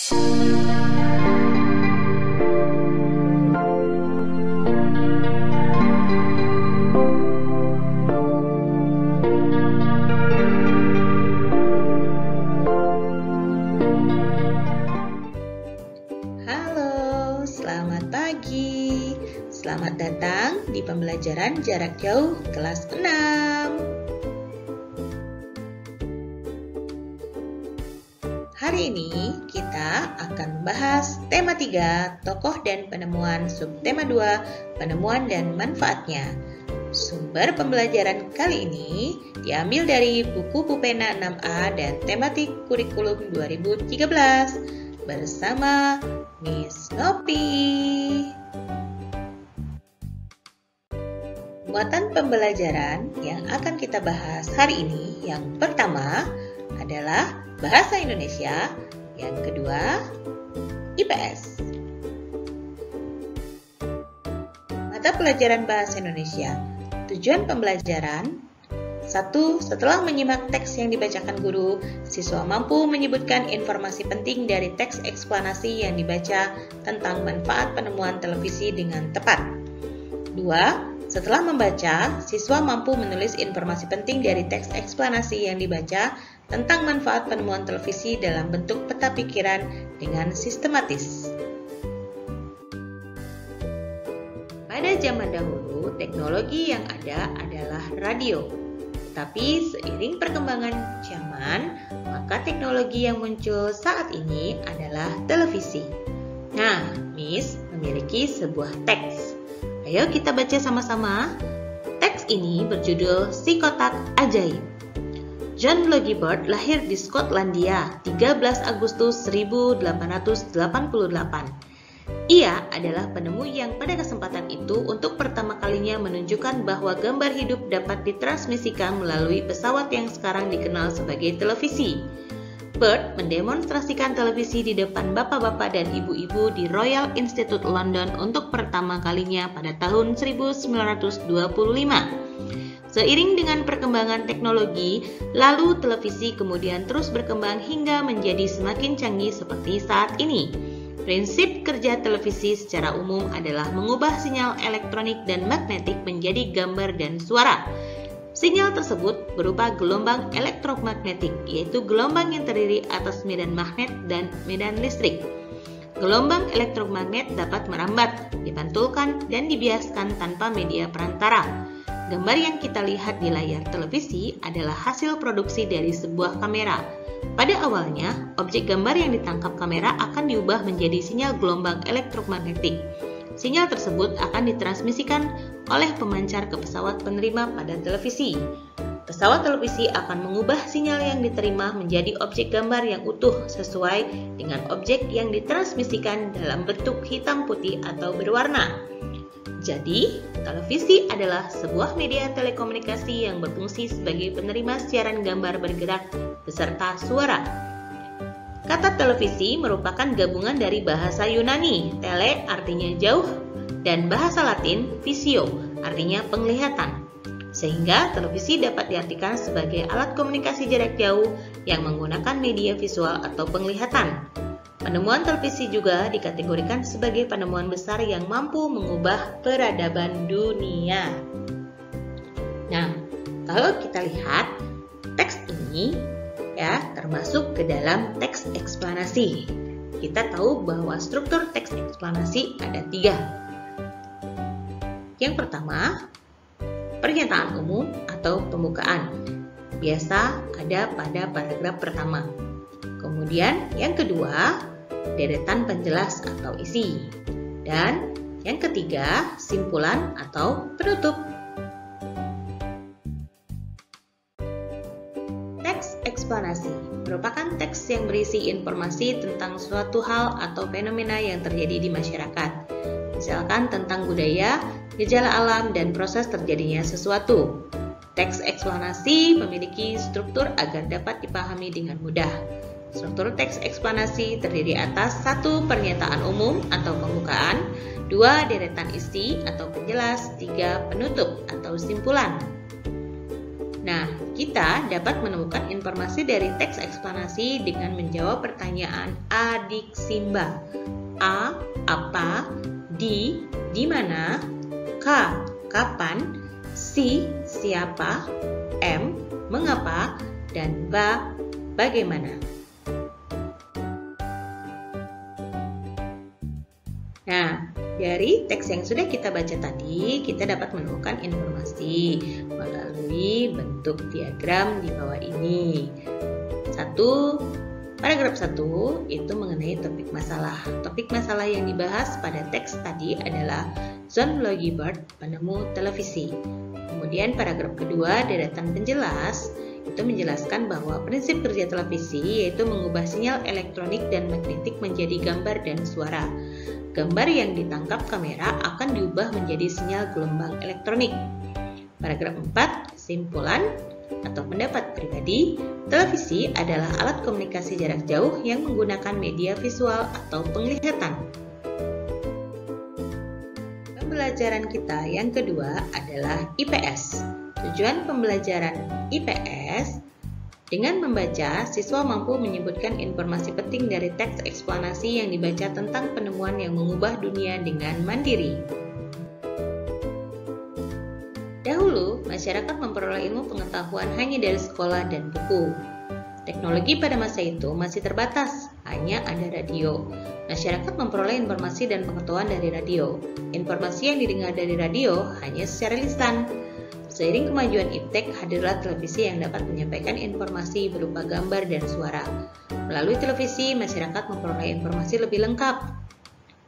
Halo, selamat pagi. Selamat datang di pembelajaran jarak jauh kelas 6. Hari ini kita akan membahas tema 3, tokoh dan penemuan, subtema 2, penemuan dan manfaatnya. Sumber pembelajaran kali ini diambil dari buku Pupena 6A dan tematik kurikulum 2013 bersama Miss Nopi. Muatan pembelajaran yang akan kita bahas hari ini yang pertama adalah Bahasa Indonesia, yang kedua IPS. Mata pelajaran Bahasa Indonesia. Tujuan pembelajaran: 1. Setelah menyimak teks yang dibacakan guru, siswa mampu menyebutkan informasi penting dari teks eksplanasi yang dibaca tentang manfaat penemuan televisi dengan tepat. 2. Setelah membaca, siswa mampu menulis informasi penting dari teks eksplanasi yang dibaca tentang manfaat penemuan televisi dalam bentuk peta pikiran dengan sistematis. Pada zaman dahulu, teknologi yang ada adalah radio. Tapi seiring perkembangan zaman, maka teknologi yang muncul saat ini adalah televisi. Nah, Miss memiliki sebuah teks. Ayo kita baca sama-sama. Teks ini berjudul Si Kotak Ajaib. John Logie Baird lahir di Skotlandia 13 Agustus 1888. Ia adalah penemu yang pada kesempatan itu untuk pertama kalinya menunjukkan bahwa gambar hidup dapat ditransmisikan melalui pesawat yang sekarang dikenal sebagai televisi. Baird mendemonstrasikan televisi di depan bapak-bapak dan ibu-ibu di Royal Institute London untuk pertama kalinya pada tahun 1925. Seiring dengan perkembangan teknologi, lalu televisi kemudian terus berkembang hingga menjadi semakin canggih seperti saat ini. Prinsip kerja televisi secara umum adalah mengubah sinyal elektronik dan magnetik menjadi gambar dan suara. Sinyal tersebut berupa gelombang elektromagnetik, yaitu gelombang yang terdiri atas medan magnet dan medan listrik. Gelombang elektromagnet dapat merambat, dipantulkan, dan dibiaskan tanpa media perantara. Gambar yang kita lihat di layar televisi adalah hasil produksi dari sebuah kamera. Pada awalnya, objek gambar yang ditangkap kamera akan diubah menjadi sinyal gelombang elektromagnetik. Sinyal tersebut akan ditransmisikan oleh pemancar ke pesawat penerima pada televisi. Pesawat televisi akan mengubah sinyal yang diterima menjadi objek gambar yang utuh sesuai dengan objek yang ditransmisikan dalam bentuk hitam putih atau berwarna. Jadi, televisi adalah sebuah media telekomunikasi yang berfungsi sebagai penerima siaran gambar bergerak beserta suara. Kata televisi merupakan gabungan dari bahasa Yunani, tele artinya jauh, dan bahasa Latin, visio, artinya penglihatan. Sehingga televisi dapat diartikan sebagai alat komunikasi jarak jauh yang menggunakan media visual atau penglihatan. Penemuan televisi juga dikategorikan sebagai penemuan besar yang mampu mengubah peradaban dunia. Nah, kalau kita lihat teks ini termasuk ke dalam teks eksplanasi. Kita tahu bahwa struktur teks eksplanasi ada 3. Yang pertama, pernyataan umum atau pembukaan. Biasa ada pada paragraf pertama. Kemudian yang kedua, deretan penjelas atau isi. Dan yang ketiga, simpulan atau penutup. Teks eksplanasi merupakan teks yang berisi informasi tentang suatu hal atau fenomena yang terjadi di masyarakat. Misalkan tentang budaya, gejala alam, dan proses terjadinya sesuatu. Teks eksplanasi memiliki struktur agar dapat dipahami dengan mudah. Struktur teks eksplanasi terdiri atas 1. Pernyataan umum atau pembukaan, 2. Deretan isi atau penjelas, 3. Penutup atau simpulan. Nah, kita dapat menemukan informasi dari teks eksplanasi dengan menjawab pertanyaan Adik Simba. A. Apa? Di mana? K. Kapan? C. Siapa? M. Mengapa? Dan B. Bagaimana? Nah, dari teks yang sudah kita baca tadi, kita dapat menemukan informasi melalui bentuk diagram di bawah ini. Paragraf 1 itu mengenai topik masalah. Topik masalah yang dibahas pada teks tadi adalah John Logie Baird, penemu televisi. Kemudian paragraf kedua, deretan penjelas, itu menjelaskan bahwa prinsip kerja televisi yaitu mengubah sinyal elektronik dan magnetik menjadi gambar dan suara. Gambar yang ditangkap kamera akan diubah menjadi sinyal gelombang elektronik. Paragraf 4, kesimpulan atau pendapat pribadi, televisi adalah alat komunikasi jarak jauh yang menggunakan media visual atau penglihatan. Pembelajaran kita yang kedua adalah IPS. Tujuan pembelajaran IPS, dengan membaca, siswa mampu menyebutkan informasi penting dari teks eksplanasi yang dibaca tentang penemuan yang mengubah dunia dengan mandiri. Dahulu, masyarakat memperoleh ilmu pengetahuan hanya dari sekolah dan buku. Teknologi pada masa itu masih terbatas, hanya ada radio. Masyarakat memperoleh informasi dan pengetahuan dari radio. Informasi yang didengar dari radio hanya secara lisan. Seiring kemajuan iptek, hadirlah televisi yang dapat menyampaikan informasi berupa gambar dan suara. Melalui televisi, masyarakat memperoleh informasi lebih lengkap.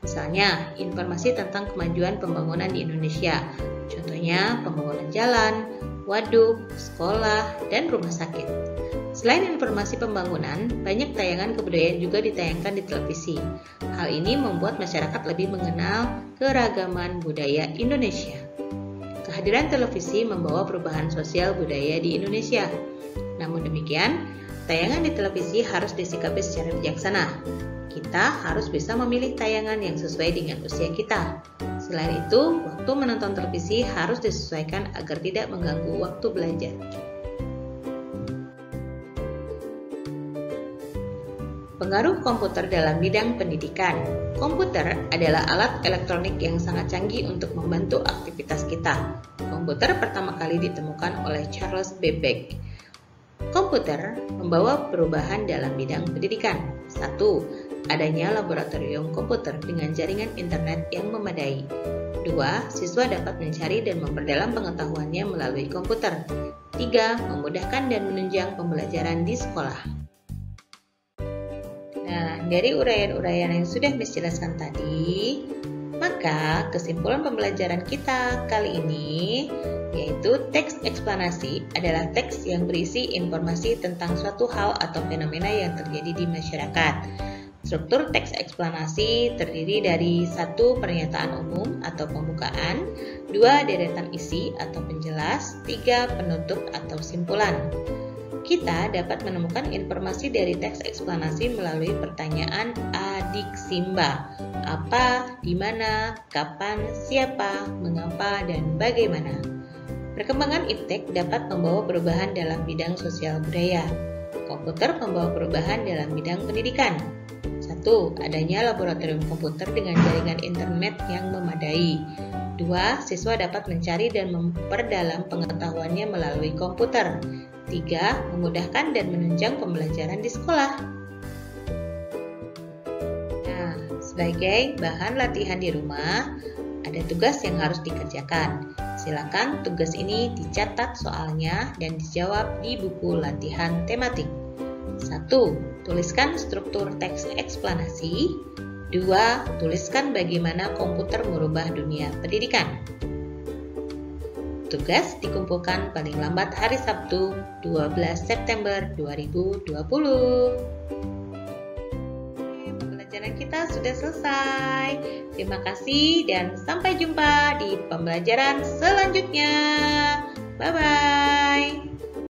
Misalnya, informasi tentang kemajuan pembangunan di Indonesia. Contohnya, pembangunan jalan, waduk, sekolah, dan rumah sakit. Selain informasi pembangunan, banyak tayangan kebudayaan juga ditayangkan di televisi. Hal ini membuat masyarakat lebih mengenal keragaman budaya Indonesia. Kehadiran televisi membawa perubahan sosial budaya di Indonesia. Namun demikian, tayangan di televisi harus disikapi secara bijaksana. Kita harus bisa memilih tayangan yang sesuai dengan usia kita. Selain itu, waktu menonton televisi harus disesuaikan agar tidak mengganggu waktu belajar. Pengaruh komputer dalam bidang pendidikan. Komputer adalah alat elektronik yang sangat canggih untuk membantu aktivitas kita. Komputer pertama kali ditemukan oleh Charles Babbage. Komputer membawa perubahan dalam bidang pendidikan. 1. Adanya laboratorium komputer dengan jaringan internet yang memadai. 2. Siswa dapat mencari dan memperdalam pengetahuannya melalui komputer. 3. Memudahkan dan menunjang pembelajaran di sekolah. Nah, dari uraian-uraian yang sudah Miss jelaskan tadi, maka kesimpulan pembelajaran kita kali ini yaitu teks eksplanasi adalah teks yang berisi informasi tentang suatu hal atau fenomena yang terjadi di masyarakat. Struktur teks eksplanasi terdiri dari 1. Pernyataan umum atau pembukaan, 2. Deretan isi atau penjelas, 3. Penutup atau simpulan. Kita dapat menemukan informasi dari teks eksplanasi melalui pertanyaan Adik Simba. Apa, di mana, kapan, siapa, mengapa, dan bagaimana. Perkembangan iptek dapat membawa perubahan dalam bidang sosial budaya. Komputer membawa perubahan dalam bidang pendidikan. 1. Adanya laboratorium komputer dengan jaringan internet yang memadai. 2. Siswa dapat mencari dan memperdalam pengetahuannya melalui komputer. 3. Memudahkan dan menunjang pembelajaran di sekolah. Nah, sebagai bahan latihan di rumah, ada tugas yang harus dikerjakan. Silakan tugas ini dicatat soalnya dan dijawab di buku latihan tematik. 1. Tuliskan struktur teks eksplanasi. 2. Tuliskan bagaimana komputer merubah dunia pendidikan. Tugas dikumpulkan paling lambat hari Sabtu, 12 September 2020. Pembelajaran kita sudah selesai. Terima kasih dan sampai jumpa di pembelajaran selanjutnya. Bye-bye.